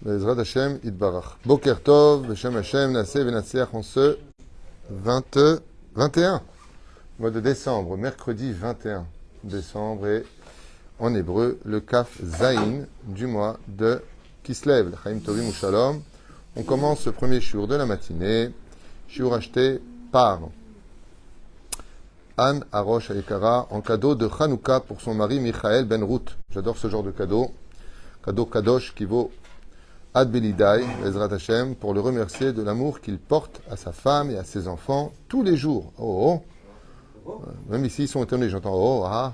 Bezrat Hashem, Idbarach. Boker Tov, Beshem Hashem, Naseh Venatseach, en ce 21, mois de décembre, mercredi 21 décembre, et en hébreu, le Kaf Zayin du mois de Kislev, le Chaim Tovim ou Shalom. On commence ce premier shiur de la matinée, shiur acheté par Anne Arosh Ayekara en cadeau de Hanouka pour son mari Michael Ben Ruth. J'adore ce genre de cadeau. Cadeau Kadosh qui vaut Ad Belidai, Ezrat Hashem, pour le remercier de l'amour qu'il porte à sa femme et à ses enfants tous les jours. Oh, oh. Même ici, ils sont étonnés. J'entends oh, ah.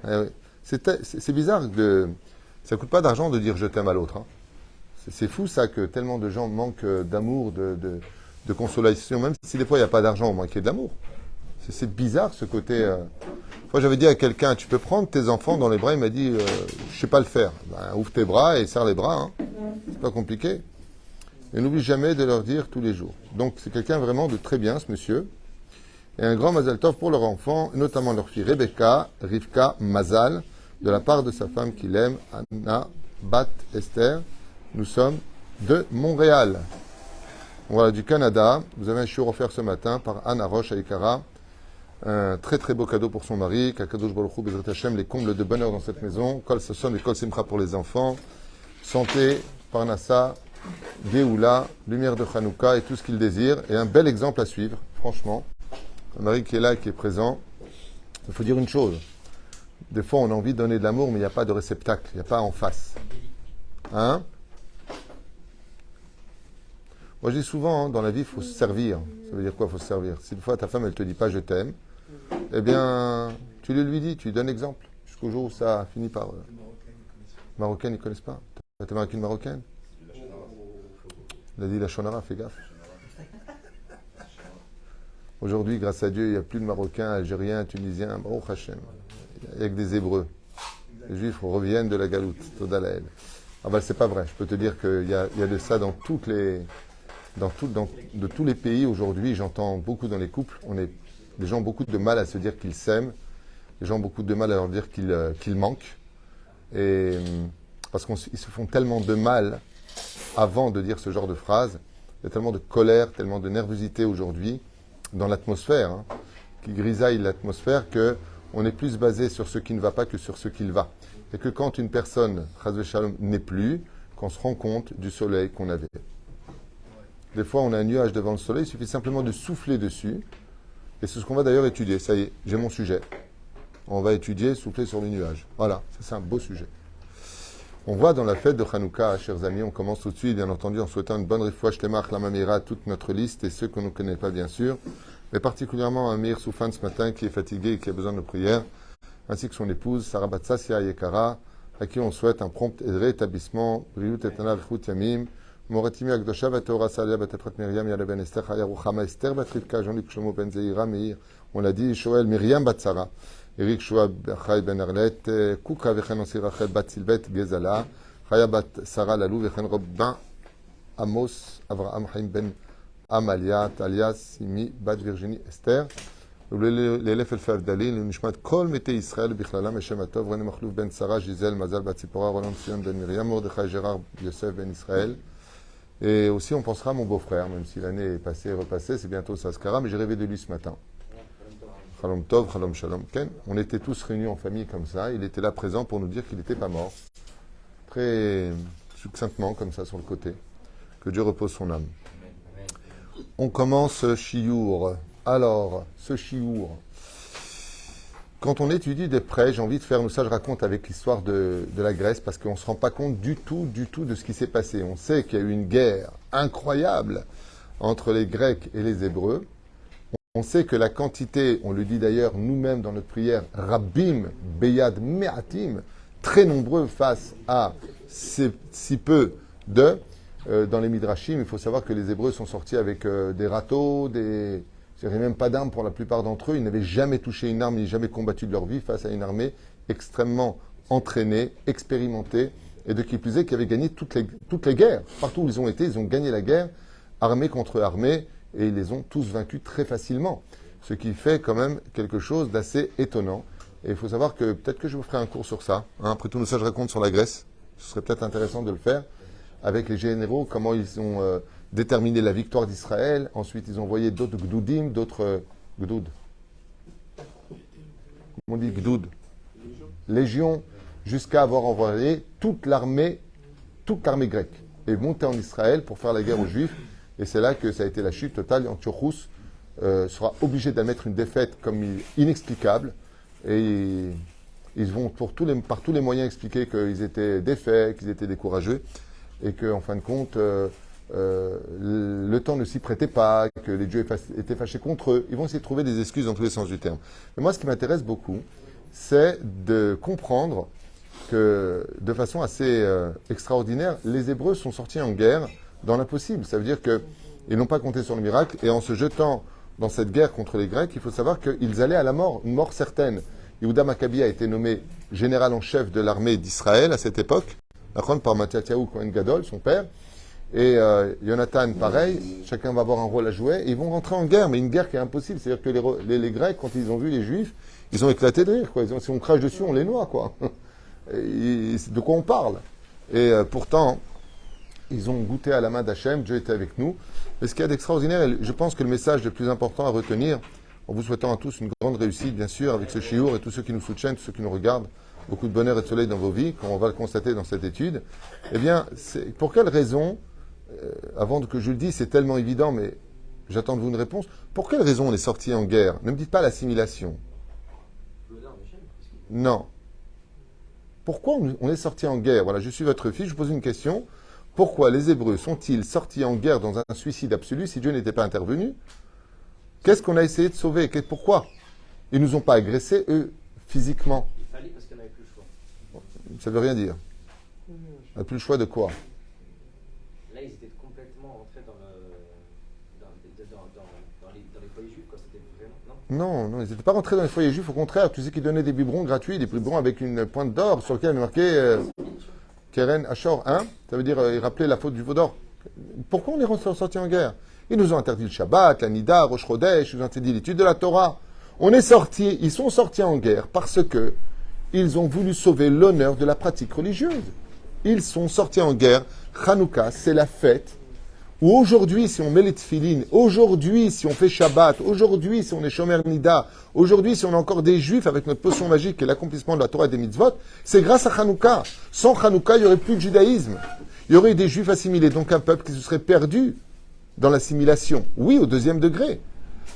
Eh oui. C'est bizarre. Ça ne coûte pas d'argent de dire je t'aime à l'autre. Hein. C'est fou ça que tellement de gens manquent d'amour, de consolation, même si des fois il n'y a pas d'argent, on manque d'amour. C'est bizarre ce côté. Moi j'avais dit à quelqu'un, tu peux prendre tes enfants dans les bras, il m'a dit, je sais pas le faire. Ben, ouvre tes bras et serre les bras. Hein. C'est pas compliqué. Et n'oublie jamais de leur dire tous les jours. Donc c'est quelqu'un vraiment de très bien, ce monsieur. Et un grand Mazal Tov pour leurs enfants, notamment leur fille Rebecca, Rivka Mazal, de la part de sa femme qu'il aime, Anna Bat Esther. Nous sommes de Montréal. Voilà, du Canada. Vous avez un shiur offert ce matin par Anna Roche Ayekara. Un très très beau cadeau pour son mari. Kakadosh Baruch Hu Bezrat Hashem, les combles de bonheur dans cette maison. Kol Sasson et Kol Simcha pour les enfants. Santé, Parnassa, Géoula, lumière de Hanouka et tout ce qu'il désire. Et un bel exemple à suivre, franchement. Un mari qui est là et qui est présent. Il faut dire une chose. Des fois, on a envie de donner de l'amour, mais il n'y a pas de réceptacle. Il n'y a pas en face. Hein? Moi, je dis souvent, hein, dans la vie, il faut se servir. Ça veut dire quoi, il faut se servir? Si une fois ta femme, elle ne te dit pas « je t'aime », eh bien, tu le lui dis, tu lui donnes exemple. Jusqu'au jour où ça finit par... Marocaine, ils ne connaissent pas. Tu es marié avec une Marocaine? Il a dit la Shonara, fais gaffe. Aujourd'hui, grâce à Dieu, il n'y a plus de Marocains, Algériens, Tunisiens, Baruch Hashem. Il n'y a que des Hébreux. Les Juifs reviennent de la galoute, Toda Lael. Ah ben, c'est pas vrai. Je peux te dire qu'il y a de ça dans toutes les... de tous les pays aujourd'hui. J'entends beaucoup dans les couples. Les gens ont beaucoup de mal à se dire qu'ils s'aiment. Les gens ont beaucoup de mal à leur dire qu'ils manquent. Et parce qu'ils se font tellement de mal avant de dire ce genre de phrase. Il y a tellement de colère, tellement de nervosité aujourd'hui dans l'atmosphère, hein, qui grisaille l'atmosphère, qu'on est plus basé sur ce qui ne va pas que sur ce qui va. Et que quand une personne, Chas v'Shalom, n'est plus, qu'on se rend compte du soleil qu'on avait. Des fois, on a un nuage devant le soleil, il suffit simplement de souffler dessus. Et c'est ce qu'on va d'ailleurs étudier. Ça y est, j'ai mon sujet. On va étudier, souffler sur le nuage. Voilà, ça c'est un beau sujet. On voit dans la fête de Hanouka, chers amis, on commence tout de suite, bien entendu, en souhaitant une bonne refouach Shlemach, la Mamira, toute notre liste, et ceux qu'on ne connaît pas, bien sûr, mais particulièrement Amir Soufan ce matin, qui est fatigué et qui a besoin de prières, ainsi que son épouse, Sarah Batsassia Ayekara, à qui on souhaite un prompt rétablissement, Briut Etana Vchut Yamim, Moratimi Akdosha Vatora Salia Batefrat Miriam Yale Ben Esther Chaya Ruchama Esther Batrivka Jean-Luc Shlomo Ben Zeira Meir, on l'a dit, Shoel Miriam Batsara, Eric Shoa Chai Ben Arlet, Kuka Vechen Osi Rachel Bat Silbet Gezala, Chaya Bat Sarah Lalou Vechen Robin Amos Avraham Chaim Ben Amalia Talia Simi Bat Virginie Esther. לאלף אלפי הבדלים, לנשמת כל מתי ישראל בכללם השם הטוב, רני מחלוף בן שרה, ז'יזל, מזל בת ציפורה, רולון ציון בן מרים, מרדכי ג'רר, יוסף בן ישראל. Et aussi on pensera à mon beau-frère, même si l'année est passée et repassée, c'est bientôt Saskara, mais j'ai rêvé de lui ce matin. Chalom Tov, Chalom Shalom Ken. On était tous réunis en famille comme ça, il était là présent pour nous dire qu'il n'était pas mort. Très succinctement comme ça sur le côté. Que Dieu repose son âme. On commence Chiour. Alors, ce chiour, quand on étudie de près, j'ai envie de faire, nous ça je raconte avec l'histoire de la Grèce, parce qu'on ne se rend pas compte du tout de ce qui s'est passé. On sait qu'il y a eu une guerre incroyable entre les Grecs et les Hébreux. On sait que la quantité, on le dit d'ailleurs nous-mêmes dans notre prière, Rabbim, Beyad, Me'atim, très nombreux face à si peu de, dans les Midrashim, il faut savoir que les Hébreux sont sortis avec des râteaux, il n'y avait même pas d'armes pour la plupart d'entre eux. Ils n'avaient jamais touché une arme, ils n'avaient jamais combattu de leur vie face à une armée extrêmement entraînée, expérimentée, et de qui plus est, qui avait gagné toutes les guerres. Partout où ils ont été, ils ont gagné la guerre, armée contre armée, et ils les ont tous vaincus très facilement. Ce qui fait quand même quelque chose d'assez étonnant. Et il faut savoir que peut-être que je vous ferai un cours sur ça. Hein. Après tout ça, je raconte sur la Grèce. Ce serait peut-être intéressant de le faire avec les généraux, comment ils ont déterminé la victoire d'Israël. Ensuite, ils ont envoyé d'autres gdoudim, d'autres gdoud. Comment on dit gdoud? Légion, jusqu'à avoir envoyé toute l'armée grecque et monter en Israël pour faire la guerre aux Juifs. Et c'est là que ça a été la chute totale. Antiochus sera obligé d'admettre une défaite comme inexplicable. Et ils vont par tous les moyens expliquer qu'ils étaient défaits, qu'ils étaient décourageux. Et qu'en fin de compte, le temps ne s'y prêtait pas, que les dieux étaient fâchés contre eux. Ils vont essayer de trouver des excuses dans tous les sens du terme. Mais moi, ce qui m'intéresse beaucoup, c'est de comprendre que, de façon assez extraordinaire, les Hébreux sont sortis en guerre dans l'impossible. Ça veut dire qu'ils n'ont pas compté sur le miracle, et en se jetant dans cette guerre contre les Grecs, il faut savoir qu'ils allaient à la mort, une mort certaine. Yehuda Maccabi a été nommé général en chef de l'armée d'Israël à cette époque, par Mattatyahu Kohen Gadol, son père, et Jonathan, pareil, chacun va avoir un rôle à jouer, et ils vont rentrer en guerre, mais une guerre qui est impossible. C'est-à-dire que les Grecs, quand ils ont vu les Juifs, ils ont éclaté de rire, quoi. Si on crache dessus, on les noie, quoi. De quoi on parle? Et pourtant, ils ont goûté à la main d'Hachem, Dieu était avec nous. Mais ce qu'il y a d'extraordinaire, et je pense que le message le plus important à retenir, en vous souhaitant à tous une grande réussite, bien sûr, avec ce shiur et tous ceux qui nous soutiennent, tous ceux qui nous regardent, beaucoup de bonheur et de soleil dans vos vies, comme on va le constater dans cette étude, eh bien, pour quelle raison, avant que je le dise, c'est tellement évident, mais j'attends de vous une réponse, pour quelle raison on est sorti en guerre? Ne me dites pas l'assimilation. Non. Pourquoi on est sorti en guerre? Voilà, je suis votre fils, je vous pose une question. Pourquoi les Hébreux sont-ils sortis en guerre dans un suicide absolu si Dieu n'était pas intervenu? Qu'est-ce qu'on a essayé de sauver? Pourquoi? Ils ne nous ont pas agressés, eux, physiquement. Il fallait parce qu'on n'avait plus le choix. Ça ne veut rien dire. On n'a plus le choix de quoi? Là, ils étaient complètement rentrés dans les foyers juifs, quoi. C'était vraiment... Non, ils n'étaient pas rentrés dans les foyers juifs. Au contraire, tu sais qu'ils donnaient des biberons gratuits, des biberons avec une pointe d'or sur lequel il marquait Keren Ashor, hein? Ça veut dire, ils rappelaient la faute du veau d'or. Pourquoi on est sortis en guerre? Ils nous ont interdit le Shabbat, la Nida, Rosh Chodesh, ils nous ont interdit l'étude de la Torah. Ils sont sortis en guerre parce que ils ont voulu sauver l'honneur de la pratique religieuse. Ils sont sortis en guerre. Hanouka, c'est la fête où aujourd'hui, si on met les tefilines, aujourd'hui, si on fait Shabbat, aujourd'hui, si on est Shomer Nida, aujourd'hui, si on a encore des Juifs avec notre potion magique et l'accomplissement de la Torah et des mitzvot, c'est grâce à Hanouka. Sans Hanouka, il n'y aurait plus de judaïsme. Il y aurait eu des Juifs assimilés, donc un peuple qui se serait perdu dans l'assimilation. Oui, au 2e degré.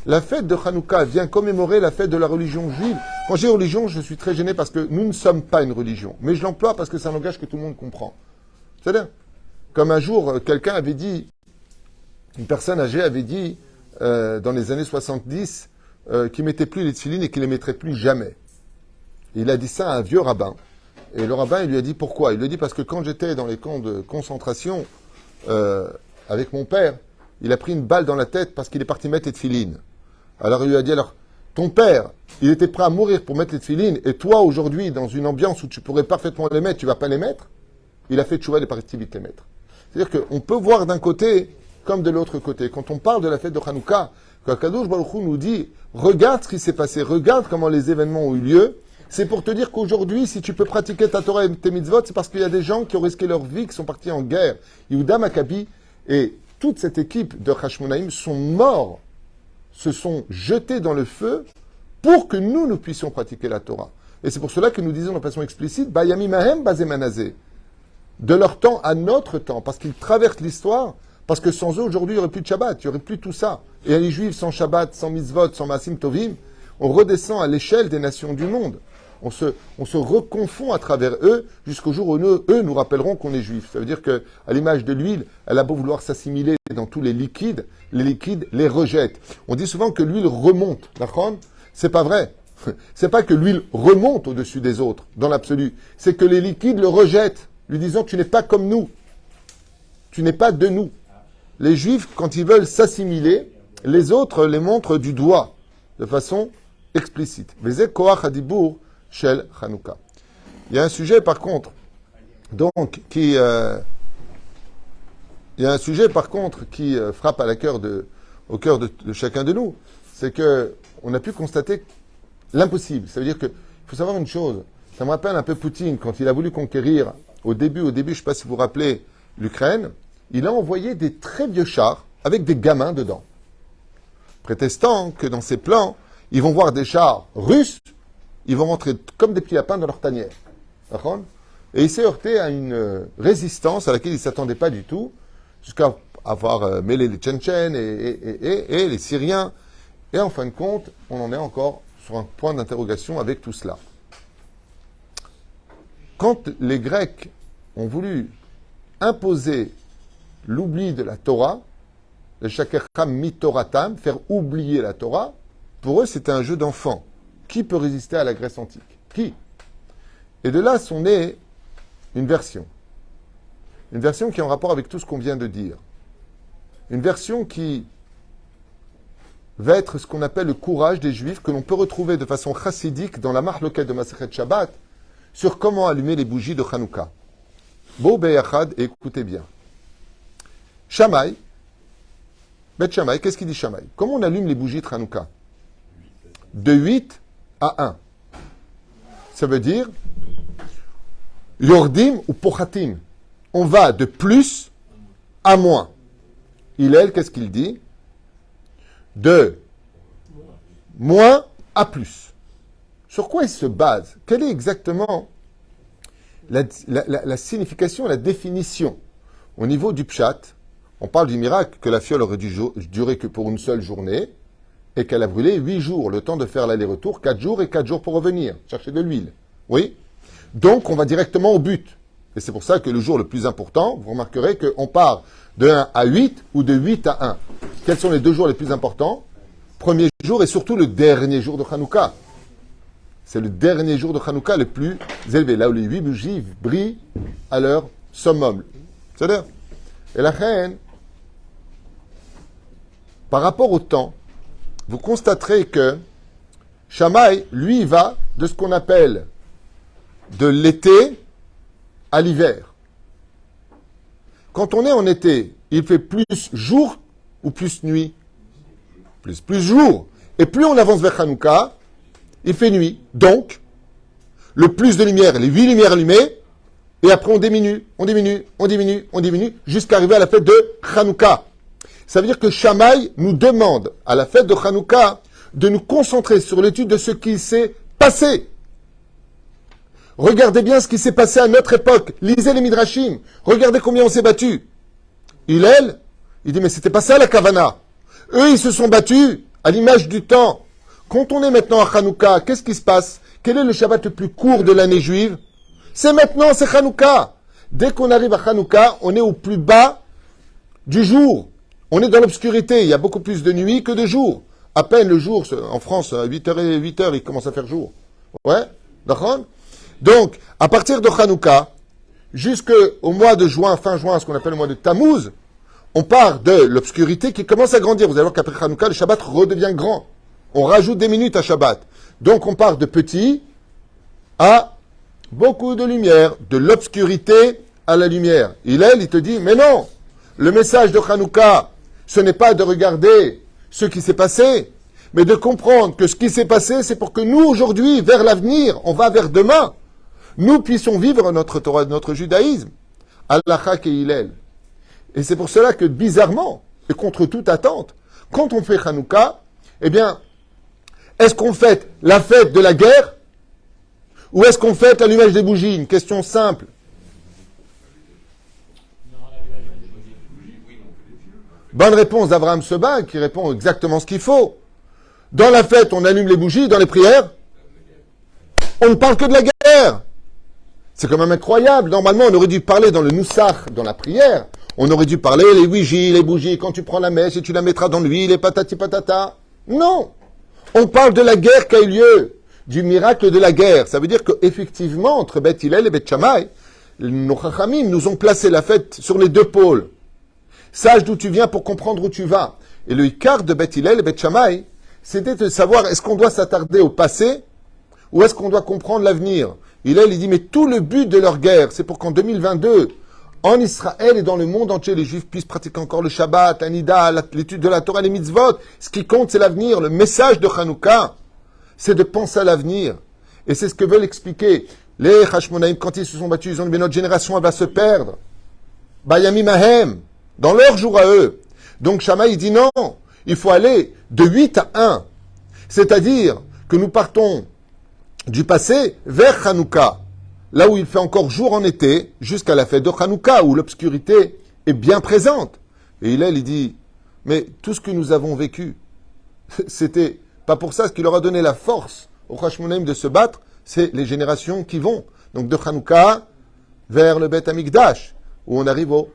La fête de Hanouka vient commémorer la fête de la religion juive. Quand j'ai religion, je suis très gêné parce que nous ne sommes pas une religion. Mais je l'emploie parce que c'est un langage que tout le monde comprend. C'est-à-dire, comme un jour, quelqu'un avait dit, une personne âgée avait dit, dans les années 70, qu'il ne mettait plus les tefilines et qu'il ne les mettrait plus jamais. Et il a dit ça à un vieux rabbin. Et le rabbin, il lui a dit pourquoi? Il lui a dit parce que quand j'étais dans les camps de concentration avec mon père, il a pris une balle dans la tête parce qu'il est parti mettre les tefilines. Alors il lui a dit, alors, ton père, il était prêt à mourir pour mettre les tefilines, et toi, aujourd'hui, dans une ambiance où tu pourrais parfaitement les mettre, tu ne vas pas les mettre? Il a fait tchouva, il est parti vite les mettre. C'est-à-dire qu'on peut voir d'un côté comme de l'autre côté. Quand on parle de la fête de Hanouka, quand Kadosh Baruch Hu nous dit, regarde ce qui s'est passé, regarde comment les événements ont eu lieu, c'est pour te dire qu'aujourd'hui, si tu peux pratiquer ta Torah et tes mitzvot, c'est parce qu'il y a des gens qui ont risqué leur vie, qui sont partis en guerre. Yehuda Maccabi et toute cette équipe de Hashmonaïm sont morts, se sont jetés dans le feu pour que nous puissions pratiquer la Torah. Et c'est pour cela que nous disons de façon explicite, Bayami Mahem Bazemanazé, de leur temps à notre temps, parce qu'ils traversent l'histoire, parce que sans eux, aujourd'hui, il n'y aurait plus de Shabbat, il n'y aurait plus tout ça. Et les Juifs sans Shabbat, sans mitzvot, sans Masim Tovim, on redescend à l'échelle des nations du monde. On se reconfond à travers eux jusqu'au jour où eux nous rappelleront qu'on est juifs. Ça veut dire que, à l'image de l'huile, elle a beau vouloir s'assimiler dans tous les liquides les rejettent. On dit souvent que l'huile remonte. D'accord? C'est pas vrai. C'est pas que l'huile remonte au-dessus des autres, dans l'absolu. C'est que les liquides le rejettent, lui disant tu n'es pas comme nous. Tu n'es pas de nous. Les juifs, quand ils veulent s'assimiler, les autres les montrent du doigt, de façon explicite. Vezek koach hadibour shel Hanouka. Il y a un sujet par contre, qui frappe au cœur de chacun de nous, c'est que on a pu constater l'impossible. Ça veut dire que faut savoir une chose. Ça me rappelle un peu Poutine, quand il a voulu conquérir, au début, je ne sais pas si vous vous rappelez, l'Ukraine, il a envoyé des très vieux chars avec des gamins dedans. Prétestant que dans ses plans, ils vont voir des chars russes, ils vont rentrer comme des petits lapins dans leur tanière. D'accord ? Et il s'est heurté à une résistance à laquelle il ne s'attendait pas du tout, jusqu'à avoir mêlé les Tchétchènes et les Syriens. Et en fin de compte, on en est encore sur un point d'interrogation avec tout cela. Quand les Grecs ont voulu imposer l'oubli de la Torah, le shakercham mitoratam, faire oublier la Torah, pour eux c'était un jeu d'enfant. Qui peut résister à la Grèce antique? Qui? Et de là sont nées une version qui est en rapport avec tout ce qu'on vient de dire. Une version qui va être ce qu'on appelle le courage des Juifs, que l'on peut retrouver de façon chassidique dans la Mahloket de Masechet Shabbat, sur comment allumer les bougies de Hanouka. Bo Beyachad, et écoutez bien. Shammai, Bet Shammai, qu'est-ce qu'il dit Shammai? Comment on allume les bougies de Hanouka? De 8 à 1. Ça veut dire Yordim ou Pochatim. On va de plus à moins. Hillel, qu'est-ce qu'il dit? De moins à plus. Sur quoi il se base? Quelle est exactement la signification, la définition? Au niveau du pshat, on parle du miracle que la fiole aurait dû durer que pour une seule journée et qu'elle a brûlé 8 jours, le temps de faire l'aller-retour, 4 jours et 4 jours pour revenir, chercher de l'huile. Oui? Donc, on va directement au but. Et c'est pour ça que le jour le plus important, vous remarquerez qu'on part de 1 à 8 ou de 8 à 1. Quels sont les 2 jours les plus importants? Premier jour et surtout le dernier jour de Hanouka. C'est le dernier jour de Hanouka le plus élevé, là où les 8 bougies brillent à leur summum. C'est-à-dire, et la reine, par rapport au temps, vous constaterez que Shammai, lui, va de ce qu'on appelle de l'été à l'hiver. Quand on est en été, il fait plus jour ou plus nuit? Plus jour. Et plus on avance vers Hanouka, il fait nuit. Donc, le plus de lumière, les 8 lumières allumées, et après on diminue, jusqu'à arriver à la fête de Hanouka. Ça veut dire que Shammai nous demande, à la fête de Hanouka, de nous concentrer sur l'étude de ce qui s'est passé. Regardez bien ce qui s'est passé à notre époque. Lisez les Midrashim. Regardez combien on s'est battu. Il dit, mais c'était pas ça la Kavana. Eux, ils se sont battus à l'image du temps. Quand on est maintenant à Hanouka, qu'est-ce qui se passe? Quel est le Shabbat le plus court de l'année juive? C'est maintenant, c'est Hanouka. Dès qu'on arrive à Hanouka, on est au plus bas du jour. On est dans l'obscurité. Il y a beaucoup plus de nuit que de jour. À peine le jour, en France, à 8h, il commence à faire jour. Ouais? D'accord? Donc, à partir de Hanouka, jusqu'au mois de juin, fin juin, ce qu'on appelle le mois de Tammuz, on part de l'obscurité qui commence à grandir. Vous allez voir qu'après Hanouka, le Shabbat redevient grand. On rajoute des minutes à Shabbat. Donc, on part de petit à beaucoup de lumière, de l'obscurité à la lumière. Il te dit, mais non, le message de Hanouka, ce n'est pas de regarder ce qui s'est passé, mais de comprendre que ce qui s'est passé, c'est pour que nous, aujourd'hui, vers l'avenir, on va vers demain, nous puissions vivre notre Torah, notre judaïsme. Allah et Hillel. Et c'est pour cela que, bizarrement, et contre toute attente, quand on fait Hanouka, eh bien, est-ce qu'on fête la fête de la guerre ou est-ce qu'on fête l'allumage des bougies? Une question simple. Bonne réponse d'Abraham Seba, qui répond exactement ce qu'il faut. Dans la fête, on allume les bougies, dans les prières, on ne parle que de la guerre. C'est quand même incroyable. Normalement, on aurait dû parler dans le Noussach, dans la prière. On aurait dû parler les bougies, quand tu prends la messe et tu la mettras dans l'huile et patati patata. Non. On parle de la guerre qui a eu lieu, du miracle de la guerre. Ça veut dire qu'effectivement, entre Beth Hillel et Beth Shammai, nos Chachamim nous ont placé la fête sur les 2 pôles. Sache d'où tu viens pour comprendre où tu vas. Et le Ikar de Beth Hillel et Beth Shammai, c'était de savoir est-ce qu'on doit s'attarder au passé ou est-ce qu'on doit comprendre l'avenir. Hillel, il dit, mais tout le but de leur guerre, c'est pour qu'en 2022, en Israël et dans le monde entier, les Juifs puissent pratiquer encore le Shabbat, la Nida, l'étude de la Torah, les mitzvot. Ce qui compte, c'est l'avenir. Le message de Hanouka, c'est de penser à l'avenir. Et c'est ce que veulent expliquer les Hashmonaïm. Quand ils se sont battus, ils ont dit, mais notre génération, elle va se perdre. Bayamim Ahem, dans leur jour à eux. Donc Shammai, il dit non, il faut aller de 8 à 1. C'est-à-dire que nous partons du passé vers Hanouka, là où il fait encore jour en été, jusqu'à la fête de Hanouka, où l'obscurité est bien présente. Et il dit, mais tout ce que nous avons vécu, c'était pas pour ça, ce qui leur a donné la force aux Hashmonaïm de se battre, c'est les générations qui vont. Donc de Hanouka vers le Beth Amikdash, où on arrive au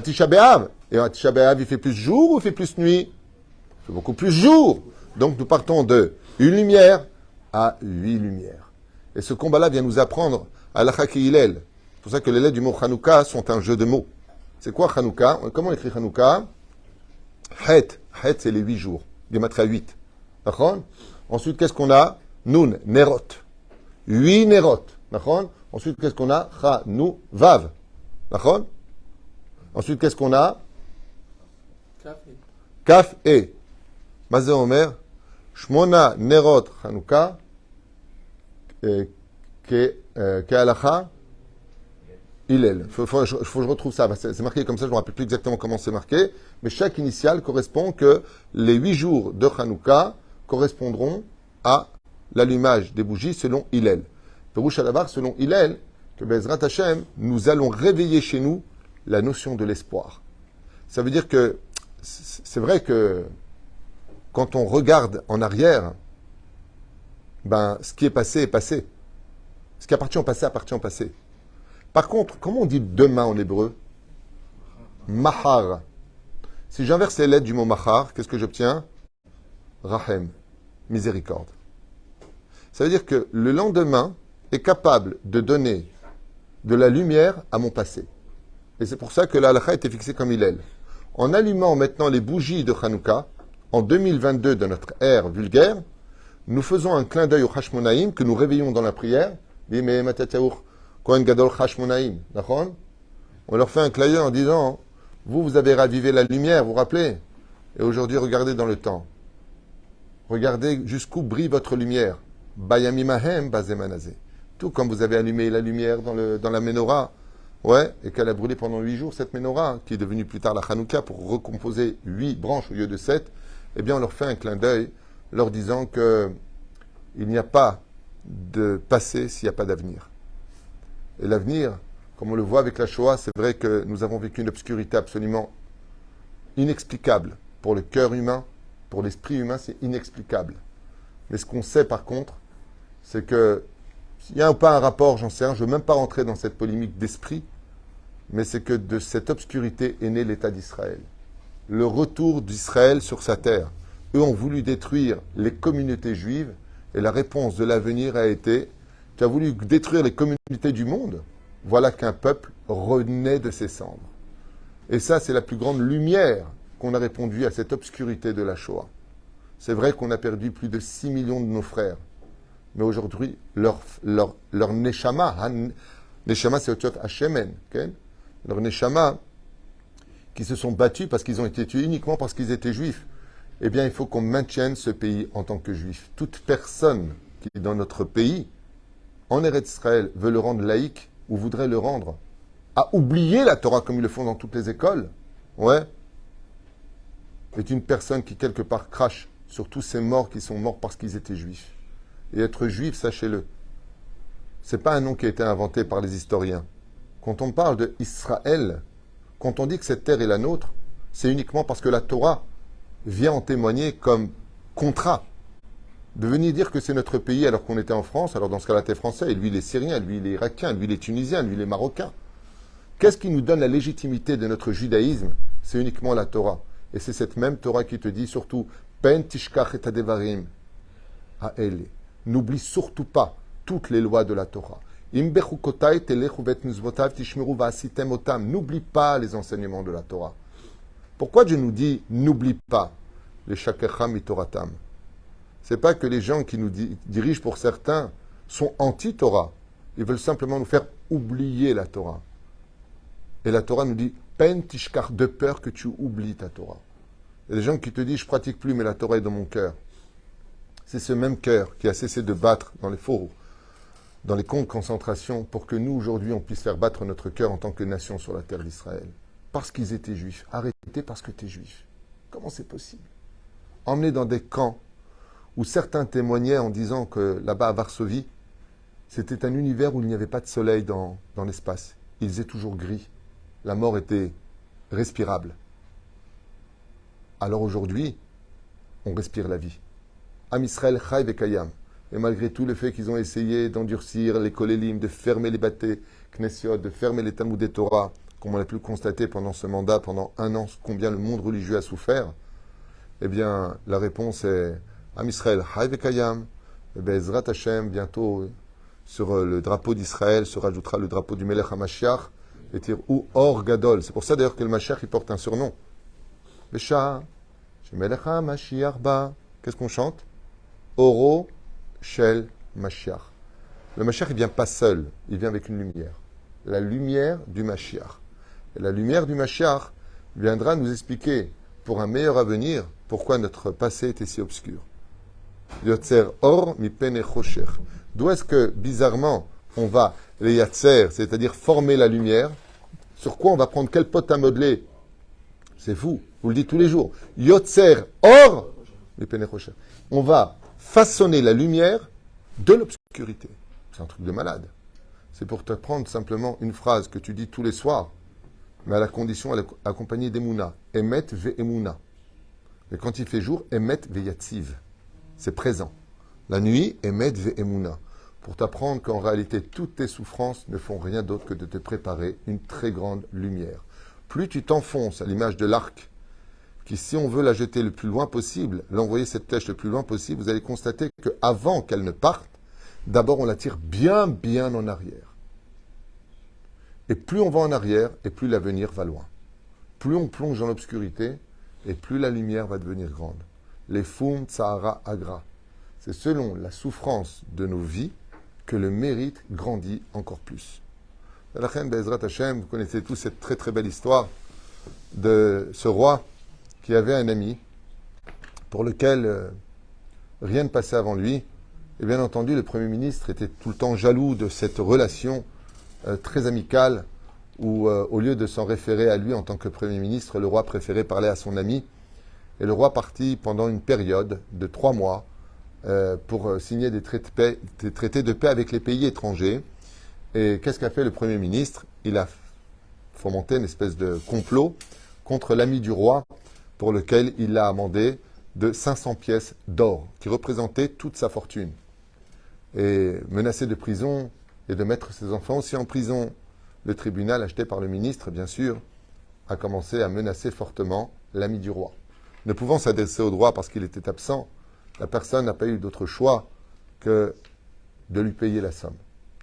Tisha B'Av. Et à Tisha B'Av, il fait plus jour ou il fait plus nuit? Il fait beaucoup plus jour. Donc nous partons de une lumière à 8 lumières. Et ce combat-là vient nous apprendre à l'Achaki Hillel. C'est pour ça que les lettres du mot Hanouka sont un jeu de mots. C'est quoi Hanouka? Comment on écrit Hanouka? Het. Het, c'est les 8 jours. Gematria 8. D'accord? Ensuite, qu'est-ce qu'on a? Nun, Nerot. 8 Nerot. D'accord? Ensuite, qu'est-ce qu'on a? Chanou, Vav. D'accord? Ensuite, qu'est-ce qu'on a? Kaf et. Mazé Omer. Shmona Nerot Hanouka. Ke'alacha. Hillel. Faut que je retrouve ça. C'est marqué comme ça, je ne me rappelle plus exactement comment c'est marqué. Mais chaque initiale correspond que les 8 jours de Hanouka correspondront à l'allumage des bougies selon Hillel. Perouche Alabar, selon Hillel, que Bezrat Hashem, nous allons réveiller chez nous la notion de l'espoir. Ça veut dire que c'est vrai que quand on regarde en arrière, ben, ce qui est passé est passé. Ce qui appartient au passé appartient au passé. Par contre, comment on dit demain en hébreu? Mahar. Si j'inverse les lettres du mot mahar, qu'est-ce que j'obtiens? Rahem, miséricorde. Ça veut dire que le lendemain est capable de donner de la lumière à mon passé. Et c'est pour ça que la halakha était fixée comme Hillel. En allumant maintenant les bougies de Hanouka, en 2022 de notre ère vulgaire, nous faisons un clin d'œil au Hashmonaïm que nous réveillons dans la prière. On leur fait un clin d'œil en disant, vous avez ravivé la lumière, vous vous rappelez? Et aujourd'hui, regardez dans le temps. Regardez jusqu'où brille votre lumière. Bayamimahem bazemanazé. Tout comme vous avez allumé la lumière dans la menorah, ouais, et qu'elle a brûlé pendant 8 jours, cette menorah, qui est devenue plus tard la Hanouka, pour recomposer 8 branches au lieu de 7, eh bien, on leur fait un clin d'œil, leur disant que il n'y a pas de passé s'il n'y a pas d'avenir. Et l'avenir, comme on le voit avec la Shoah, c'est vrai que nous avons vécu une obscurité absolument inexplicable. Pour le cœur humain, pour l'esprit humain, c'est inexplicable. Mais ce qu'on sait par contre, c'est que s'il n'y a pas un rapport, j'en sais rien, je ne veux même pas rentrer dans cette polémique d'esprit, mais c'est que de cette obscurité est né l'État d'Israël. Le retour d'Israël sur sa terre. Eux ont voulu détruire les communautés juives, et la réponse de l'avenir a été, tu as voulu détruire les communautés du monde, voilà qu'un peuple renaît de ses cendres. Et ça, c'est la plus grande lumière qu'on a répondu à cette obscurité de la Shoah. C'est vrai qu'on a perdu plus de 6 millions de nos frères. Mais aujourd'hui, leur neshama, neshama c'est Otiot Hashemen, okay? Leur neshama, qui se sont battus parce qu'ils ont été tués uniquement parce qu'ils étaient juifs, eh bien, il faut qu'on maintienne ce pays en tant que juif. Toute personne qui, dans notre pays, en Eretz Israël, veut le rendre laïque ou voudrait le rendre, à oublier la Torah comme ils le font dans toutes les écoles, ouais, est une personne qui, quelque part, crache sur tous ces morts qui sont morts parce qu'ils étaient juifs. Et être juif, sachez-le, c'est pas un nom qui a été inventé par les historiens. Quand on parle de Israël, quand on dit que cette terre est la nôtre, c'est uniquement parce que la Torah vient en témoigner comme contrat. De venir dire que c'est notre pays alors qu'on était en France, alors dans ce cas-là, t'es français, et lui il est syrien, lui il est irakien, lui il est tunisien, lui il est marocain. Qu'est-ce qui nous donne la légitimité de notre judaïsme? C'est uniquement la Torah. Et c'est cette même Torah qui te dit surtout, Pen tishkach et adevarim à elle. N'oublie surtout pas toutes les lois de la Torah. N'oublie pas les enseignements de la Torah. Pourquoi Dieu nous dit n'oublie pas les shakecha mitoratam? C'est pas que les gens qui nous dirigent pour certains sont anti-Torah. Ils veulent simplement nous faire oublier la Torah. Et la Torah nous dit pen tishkar, de peur que tu oublies ta Torah. Il y a des gens qui te disent je pratique plus mais la Torah est dans mon cœur. C'est ce même cœur qui a cessé de battre dans les fourreaux, dans les camps de concentration, pour que nous, aujourd'hui, on puisse faire battre notre cœur en tant que nation sur la terre d'Israël. Parce qu'ils étaient juifs. Arrêtez parce que tu es juif. Comment c'est possible? Emmenés dans des camps où certains témoignaient en disant que là-bas à Varsovie, c'était un univers où il n'y avait pas de soleil dans l'espace. Il faisait toujours gris. La mort était respirable. Alors aujourd'hui, on respire la vie. Am Israël chai vekayam. Et malgré tout le fait qu'ils ont essayé d'endurcir les kolélim, de fermer les bâtés Knessiot, de fermer les Talmudei Torah, comme on a pu le constater pendant ce mandat, pendant un an, combien le monde religieux a souffert, eh bien, la réponse est Am Israël chai vekayam. Be'ezrat Hashem, bientôt, sur le drapeau d'Israël se rajoutera le drapeau du Melech HaMashiach, et dire ou Or Gadol. C'est pour ça d'ailleurs que le Mashiach il porte un surnom. Besha, Melech HaMashiach ba. Qu'est-ce qu'on chante? Oro Shel Mashiach. Le Mashiach il vient pas seul, il vient avec une lumière. La lumière du Mashiach. Et la lumière du Mashiach viendra nous expliquer pour un meilleur avenir pourquoi notre passé était si obscur. Yotzer Or mi pene chosher. D'où est-ce que, bizarrement, on va les yatser, c'est-à-dire former la lumière? Sur quoi on va prendre quel pot à modeler? C'est vous le dites tous les jours. Yotzer Or mi pene chosher. On va façonner la lumière de l'obscurité. C'est un truc de malade. C'est pour te prendre simplement une phrase que tu dis tous les soirs, mais à la condition accompagnée d'Emouna. Emet ve Emouna. Et quand il fait jour, Emet ve Yatziv. C'est présent. La nuit, Emet ve Emouna. Pour t'apprendre qu'en réalité, toutes tes souffrances ne font rien d'autre que de te préparer une très grande lumière. Plus tu t'enfonces à l'image de l'arc, qui, si on veut la jeter le plus loin possible, l'envoyer cette flèche le plus loin possible, vous allez constater qu'avant qu'elle ne parte, d'abord on la tire bien, bien en arrière. Et plus on va en arrière, et plus l'avenir va loin. Plus on plonge dans l'obscurité, et plus la lumière va devenir grande. Les Fum Tsahara Agra. C'est selon la souffrance de nos vies que le mérite grandit encore plus. La reine Bezrat Hashem, vous connaissez tous cette très très belle histoire de ce roi qui avait un ami pour lequel rien ne passait avant lui. Et bien entendu, le Premier ministre était tout le temps jaloux de cette relation très amicale où, au lieu de s'en référer à lui en tant que Premier ministre, le roi préférait parler à son ami. Et le roi partit pendant une période de 3 mois pour signer des traités de paix avec les pays étrangers. Et qu'est-ce qu'a fait le Premier ministre? Il a fomenté une espèce de complot contre l'ami du roi pour lequel il l'a amendé de 500 pièces d'or, qui représentaient toute sa fortune. Et menacé de prison et de mettre ses enfants aussi en prison. Le tribunal, acheté par le ministre, bien sûr, a commencé à menacer fortement l'ami du roi. Ne pouvant s'adresser au roi parce qu'il était absent, la personne n'a pas eu d'autre choix que de lui payer la somme.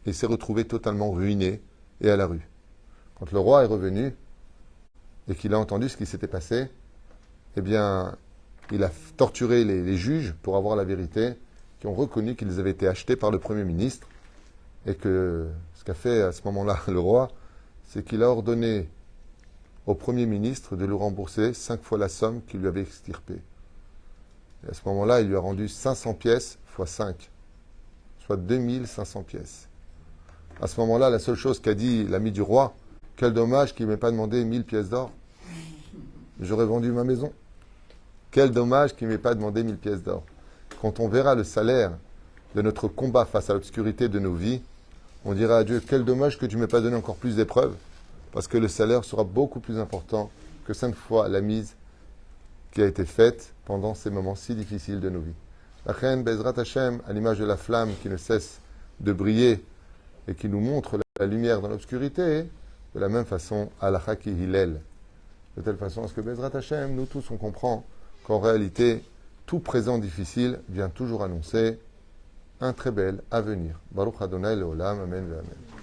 Il s'est retrouvé totalement ruiné et à la rue. Quand le roi est revenu et qu'il a entendu ce qui s'était passé, eh bien, il a torturé les juges pour avoir la vérité, qui ont reconnu qu'ils avaient été achetés par le Premier ministre et que ce qu'a fait à ce moment-là le roi, c'est qu'il a ordonné au Premier ministre de lui rembourser 5 fois la somme qu'il lui avait extirpée. Et à ce moment-là, il lui a rendu 500 pièces fois 5, soit 2500 pièces. À ce moment-là, la seule chose qu'a dit l'ami du roi, quel dommage qu'il ne m'ait pas demandé 1000 pièces d'or. J'aurais vendu ma maison. Quel dommage qu'il ne m'ait pas demandé 1000 pièces d'or. Quand on verra le salaire de notre combat face à l'obscurité de nos vies, on dira à Dieu, quel dommage que tu ne m'aies pas donné encore plus d'épreuves, parce que le salaire sera beaucoup plus important que 5 fois la mise qui a été faite pendant ces moments si difficiles de nos vies. La reine Bezrat Hashem, à l'image de la flamme qui ne cesse de briller et qui nous montre la lumière dans l'obscurité, de la même façon, Alakha ki Hillel. De telle façon à ce que Bezrat Hashem, nous tous, on comprend qu'en réalité, tout présent difficile vient toujours annoncer un très bel avenir. Baruch Adonai Leolam, Amen, Amen.